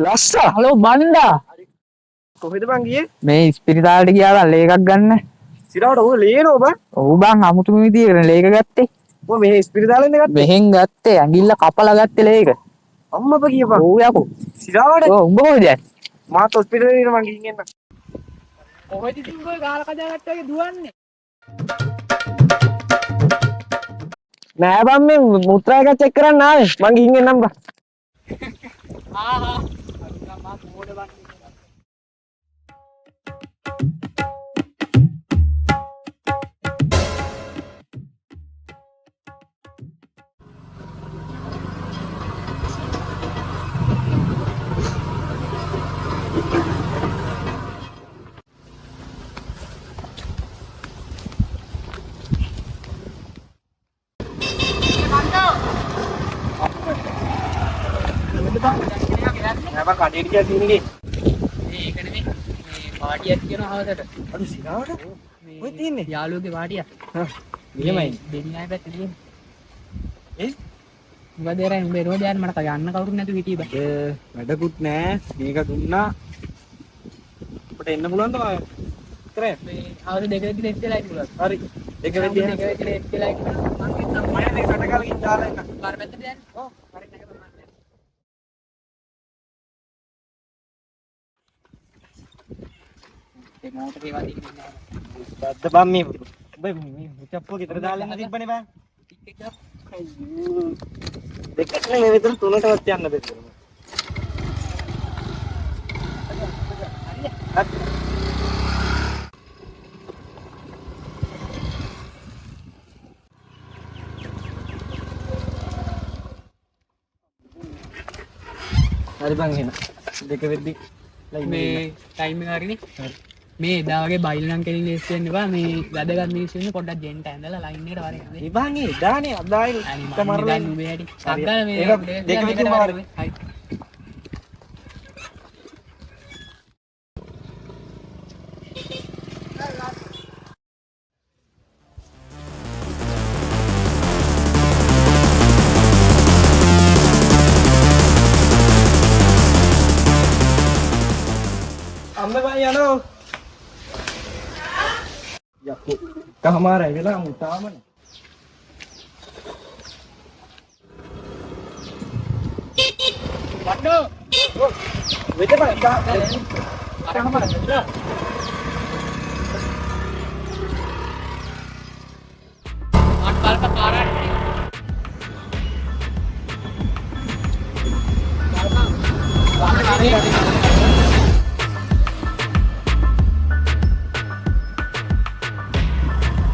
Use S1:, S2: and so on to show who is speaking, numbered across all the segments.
S1: ලස්ස
S2: hello Banda
S1: කොහෙද බං ගියේ?
S2: මේ ඉස්පිරිතාලට ගියා ලේ එකක් ගන්න.
S1: සිරාවට ඔය ලේනෝ බං.
S2: ඔව් බං අමුතුම විදියට ලේ එක ගත්තේ.
S1: ඔය මෙහෙ ඉස්පිරිතාලෙන් ගත්තේ?
S2: මෙහෙන් ගත්තේ ඇඟිල්ල කපලා ගත්තේ ලේ එක.
S1: අම්මපා කියපන්.
S2: ඔව් යකෝ.
S1: සිරාවට?
S2: ඔව් උඹ කොහෙද යන්නේ?
S1: මාත් හොස්පිටලේ ඉන්න මං ගිහින් එන්න.
S2: කොහෙද ඉතින් ඔය ගාලා කඩා ගත්තා වගේ දුවන්නේ?
S1: නෑ බං මේ මුත්‍රා එක චෙක් කරන්න ආවේ. මං ගිහින් එන්නම් බං.
S2: ආහා. මම මොඩ බන්නේ.
S1: නෑ බං කඩේට ගියා සීනිගේ.
S2: මේක නෙමෙයි. මේ පාටියක් කියනවා හවසට.
S1: අද සිරාවට? ඔය තියන්නේ?
S2: යාළුවගේ පාටියක්.
S1: හා. මෙහෙමයි.
S2: දෙන්නායි පැත්තේ තියෙන්නේ.
S1: ඒ?
S2: මොකද ඒරයි උඹේ රෝද යන්න මට යන්න කවුරුත් නැතුව හිටියේ බං.
S1: වැඩකුත් නෑ. මේක දුන්නා. අපිට එන්න පුළුවන්ද ඔය? කරේ.
S2: මේ අවුරුදු දෙකකදී දෙස් වෙලා ඉතුරුලා.
S1: හරි. දෙක වෙද්දී
S2: දෙක වෙද්දී දෙස් වෙලා ඉතුරුලා. මම හිතනවා
S1: මම මේ කටකල් ගිහින් දාලා එන්න.
S2: පාර පැත්තට යන්නේ. ඔව්. හරි නැග බලන්න. ඒ මොහොතේ වදින්නේ නැහැ.
S1: බද්ද බම් මේ උඹ මේ මුචප්පෝ ගෙදර දාලා එන්න තිබ්බනේ බං.
S2: ටික එක
S1: අයියෝ. දෙකට නෙවෙයි විතර තුනටවත් යන්න බැහැ. හරි බං එහෙනම් දෙක වෙද්දි
S2: මේ ටයිම් එක හරිනේ. හරි. මේ එදා වගේ බයිල් නම් කෙලින් ලේස් වෙන්න එපා. මේ වැදගත් මිනිස්සු ඉන්න පොඩ්ඩක් ජෙන්ට ඇඳලා ලයින් එකට වරේ.
S1: ඒ බං ඒ දානේ අදායි
S2: මරලා නුඹේ හැටි. සක්ගල මේ
S1: දෙක වෙද්දි මාරේ.
S2: හරි.
S1: අම්ම බං යනවා. යකෝ කහමාරයි වෙලා මු තාමනේ.
S2: වඩෝ.
S1: වෙද බං කහමාරයි වෙලා.
S2: අට්පල්ක කාරණේ.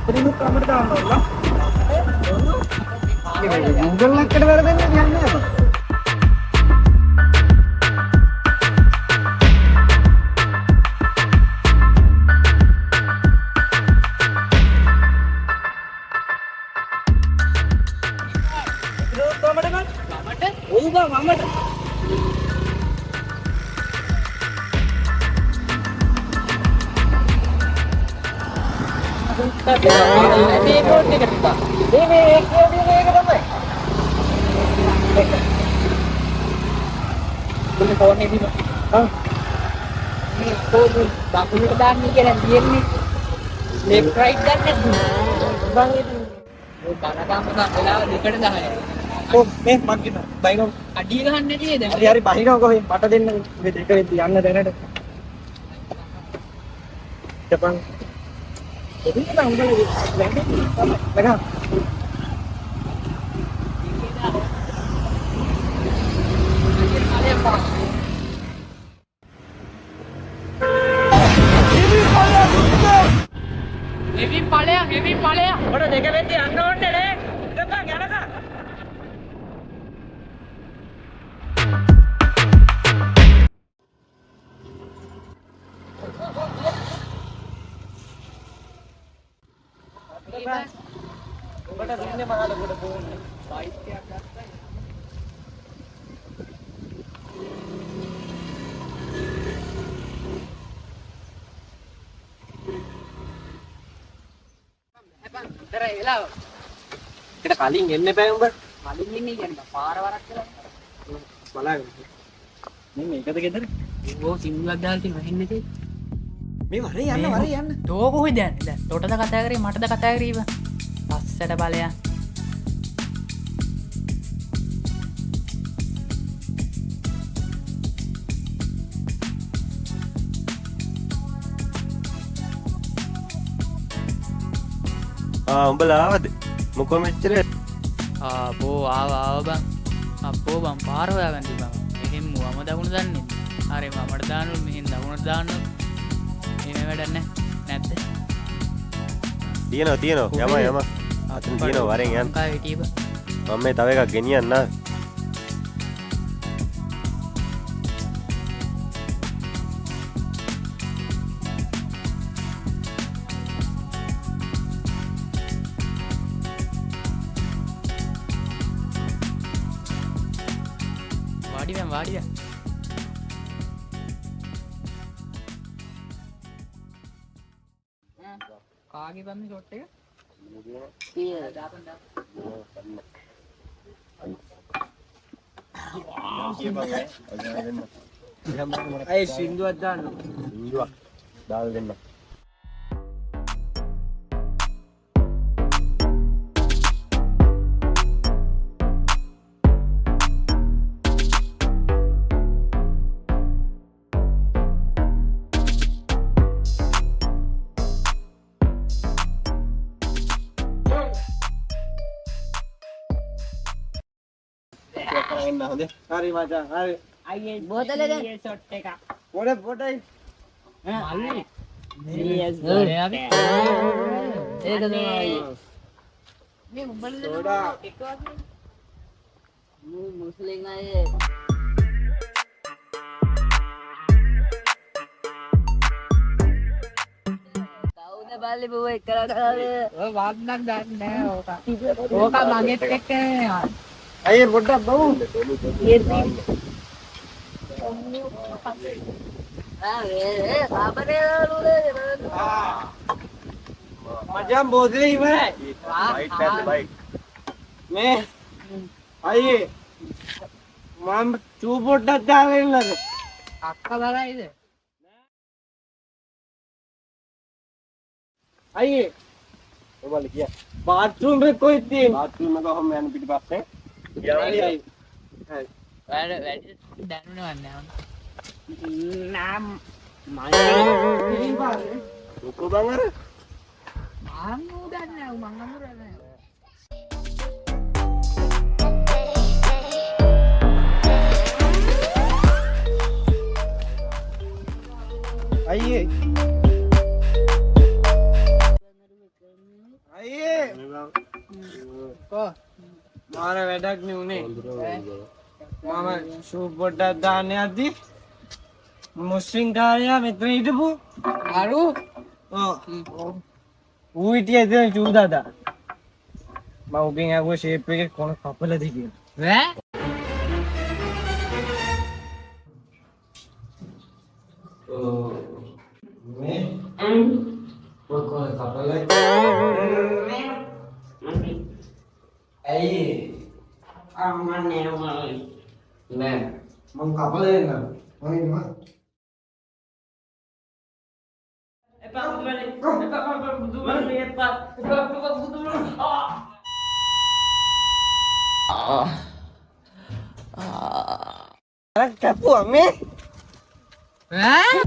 S1: පරිණු කමර දාන්නවා. Google එකකට වැරදෙන්නේ යන්නේ නැහැ.
S2: මේ බෝඩ් එකට තා.
S1: මේ එක තමයි.
S2: මුලේ ෆෝන් එකේ තිබ්බා. මේ ෆෝන් බාකුලට දාන්නේ කියලා තියෙන්නේ. ලෙෆ්ට් රයිට් ගන්න බං ඉතින් ඔය බනගම වෙලාව දෙකට 10.
S1: ඔව් මේ මං කියන බයිනෝ
S2: අඩිය ගහන්න නැති නේද?
S1: හරි හරි බහිනෝ කොහෙන් මට දෙන්න මේ දෙක වෙද්දි යන්න දැනට. ජපන් එදින නම් උඹලගේ ලැබෙන්නේ ලගා.
S2: හෙවි ඵලයක්.
S1: ඔබට දෙක වෙද්දි යන්න ඕනේ නේ. ඉතපන් යනකම්. ඔබට දුන්නේ මහල කොට පොන්නේ.
S2: බයික්යක් ගත්තා. ඉතරයි වෙලාව.
S1: ඒකට කලින් එන්න එපා උඹ.
S2: කලින් ඉන්නේ කියන්නේ පාර වරක් කියලා.
S1: බලන්න. මේකද ගෙදර?
S2: ඕ සිංහලක් දාලා තියෙන වහින්න ඉතින්.
S1: මේ වරේ යන්න.
S2: තෝ කොහෙද යන්නේ දැන්? තොටද කතා කරේ මටද කතා කරේ ඉව. පස්සට බලයන්.
S3: උඹලා ආවද? මොකෝ මෙච්චර?
S2: ආපෝ ආව බං. අපෝ බං පාර හොයාගන්න බං. මෙහෙන් මුවම දකුණ දන්නේ. හරි මමට දාන්නු මෙහෙන් දකුණට දාන්නු. එහෙම වැඩක් නැද්ද?
S3: තියෙනවා යම. අතන තියෙනවා වරෙන් යන්න.
S2: කායි හිටියව.
S3: මම මේ තව එකක් ගෙනියන්න ආවේ.
S2: වාඩිය. කාගේ බම්මි ෂොට් එක?
S1: අය සින්දුවක් දාන්න.
S3: දාලා දෙන්න.
S1: හරි මචං හරි.
S2: අයියේ බෝතල දැන් ෂොට් එක.
S1: පොඩයි.
S2: මල්ලි. ඒක තමයි අයියේ. මේ උඹලා
S1: සෝඩා.
S2: මුස්ලිම් අය කවුද බල්ලි බෝ එක්කලා කරාවේ ඔය වාග්නක් දන්නේ නැහැ ඕක මගෙත් එක්ක
S1: අය පොඩ්ඩක් බවු. මචං බෝතලේ ඉවරයි.
S3: බයික්.
S1: මේ අයියේ මම චූ පොඩ්ඩක් දාලා ඉන්නද?
S2: අක්ක බලයිද
S1: අයියේ
S3: ඔබලා කිය.
S1: බාත්රූම් එක කොහෙද තියෙන්නේ?
S3: බාත්රූම් එක කොහොම යන පිටිපස්සේ.
S1: හරි අයියේ.
S2: වැඩ දැනුනේ නැහැ
S1: නම්
S3: මොකෝ බං අර?
S2: මං උදන්නේ මං අමුරන්නේ
S1: අයියේ කො මාර වැඩක් නෙුනේ. මම ෂූ පොඩ්ඩක් දාන්න යද්දි මුස්ලිම් කාරයා මෙතන හිටපු
S2: අරු
S1: ඌ හිටියේ එතන ෂූ දාදා. මම උගෙන් අහුව ෂේප් එකේ කොන කපලද කියලා.
S2: ඈ
S1: මේ කොන කපලද? ඇයි අම්මනේ නෑ මම කපලා දෙන්නම්. මම ඉන්නවා. එපා බුදුමනේ එපා බුදුමනේ කැපුවා මේ
S2: ඈ